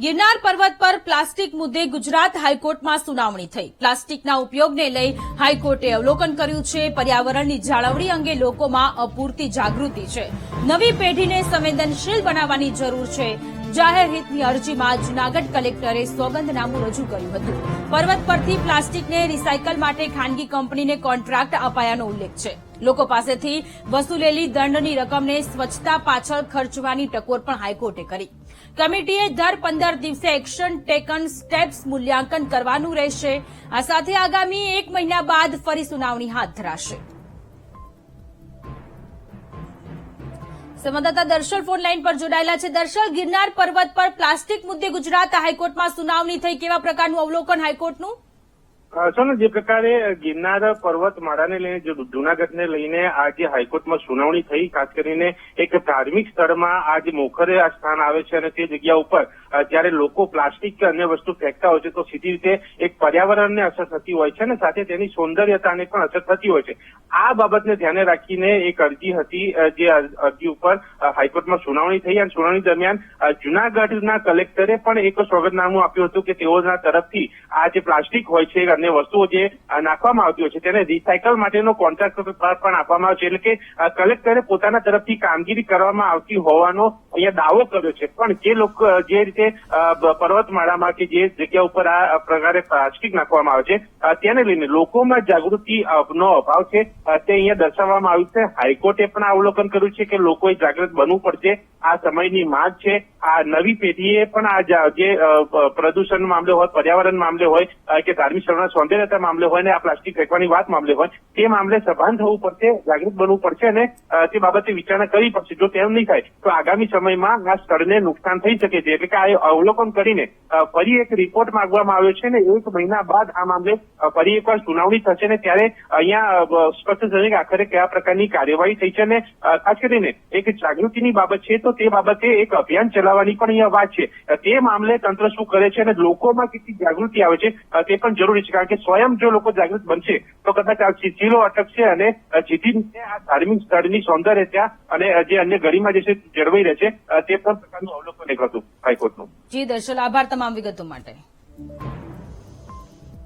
ગિરનાર પર્વત પર પ્લાસ્ટિક મુદ્દે ગુજરાત હાઈકોર્ટમાં સુનાવણી થઈ। પ્લાસ્ટિકના ઉપયોગને લઈ હાઈકોર્ટે અવલોકન કર્યું છે। પર્યાવરણની જાળવણી અંગે લોકોમાં અપૂરતી જાગૃતિ છે। નવી પેઢીને સંવેદનશીલ બનાવવાની જરૂર છે। જાહેર હિતની અરજીમાં જૂનાગઢ કલેક્ટરે સોગંદનામું રજૂ કર્યું હતું। પર્વત પરથી પ્લાસ્ટિકને રિસાયકલ માટે ખાનગી કંપનીને કોન્ટ્રાક્ટ અપાયાનો ઉલ્લેખ છે। લોકો પાસેથી વસૂલેલી દંડની રકમને સ્વચ્છતા પાછળ ખર્ચવાની ટકોર પણ હાઈકોર્ટે કરી। કમિટીએ દર 15 દિવસે એક્શન ટેકન સ્ટેપ્સ મૂલ્યાંકન કરવાનું રહેશે। આ સાથે આગામી 1 મહિના બાદ ફરી સુનાવણી હાથ ધરાશે। સંવાદદાતા દર્શલ ફોન લાઈન પર જોડાયેલા છે। દર્શલ, ગિરનાર પર્વત પર પ્લાસ્ટિક મુદ્દે ગુજરાત હાઈકોર્ટમાં સુનાવણી થઈ, કેવા પ્રકારનું અવલોકન હાઈકોર્ટનું? સોનલ, જે પ્રકારે ગિરનાર પર્વતમાળાને લઈને જૂનાગઢને લઈને આજે હાઈકોર્ટમાં સુનાવણી થઈ, ખાસ કરીને એક ધાર્મિક સ્થળમાં આજે મોખરે આ સ્થાન આવે છે અને તે જગ્યા ઉપર જ્યારે લોકો પ્લાસ્ટિક કે અન્ય વસ્તુ ફેંકતા હોય છે તો સીધી રીતે એક પર્યાવરણને અસર થતી હોય છે અને સાથે તેની સૌંદર્યતાને પણ અસર થતી હોય છે। આ બાબતને ધ્યાને રાખીને એક અરજી હતી, જે અરજી ઉપર હાઈકોર્ટમાં સુનાવણી થઈ અને સુનાવણી દરમિયાન જૂનાગઢના કલેક્ટરે પણ એક સોગંદનામું આપ્યું હતું કે તેઓના તરફથી આ જે પ્લાસ્ટિક હોય છે અને વસ્તુઓ જે નાખવામાં આવતી હોય છે તેને રિસાયકલ માટેનો કોન્ટ્રાક્ટ પણ આપવામાં આવે છે। એટલે કે કલેક્ટરે પોતાના તરફથી કામગીરી કરવામાં આવતી હોવાનો અહીંયા દાવો કર્યો છે। પણ જે લોકો જે રીતે પર્વતમાળામાં કે જે જગ્યા ઉપર આ પ્રકારે પ્લાસ્ટિક નાખવામાં આવે છે તેને લઈને લોકોમાં જાગૃતિનો અભાવ છે તે અહીંયા દર્શાવવામાં આવ્યું છે। હાઈકોર્ટે પણ અવલોકન કર્યું છે કે લોકોએ જાગૃત બનવું પડશે। આ સમયની માંગ છે। આ નવી પેઢીએ પણ આ જે પ્રદૂષણ મામલે હોય, પર્યાવરણ મામલે હોય કે ધાર્મિક સ્થળોના સૌંદર્યતા મામલે હોય ને આ પ્લાસ્ટિક ફેંકવાની વાત મામલે હોય તે મામલે સભાન થવું પડશે, જાગૃત બનવું પડશે અને તે બાબતે વિચારણા કરવી પડશે। જો તેમ નહીં થાય તો આગામી સમયમાં આ સ્થળને નુકસાન થઈ શકે છે। એટલે કે આ અવલોકન કરીને ફરી એક રિપોર્ટ માંગવામાં આવ્યો છે ને 1 મહિના બાદ આ મામલે ફરી એકવાર સુનાવણી થશે ને ત્યારે અહીંયા સ્પષ્ટ થશે કે આખરે કયા પ્રકારની કાર્યવાહી થઈ છે અને ખાસ કરીને એક જાગૃતિની બાબત છે તો તે બાબતે એક અભિયાન ચલાવવાની પણ અહીંયા વાત છે। તે મામલે તંત્ર શું કરે છે અને લોકોમાં કેટલી જાગૃતિ આવે છે તે પણ જરૂરી છે, કારણ કે સ્વયં જો લોકો જાગૃત બનશે તો કદાચ આ ચીલો અટકશે અને સીધી રીતે આ ધાર્મિક સ્થળની સૌંદર્યતા અને જે અન્ય ગરિમા જે છે જળવાઈ રહેશે। તે પણ પ્રકારનું અવલોકન એક હતું હાઈકોર્ટનું। જી દર્શલ, આભાર તમામ વિગતો માટે।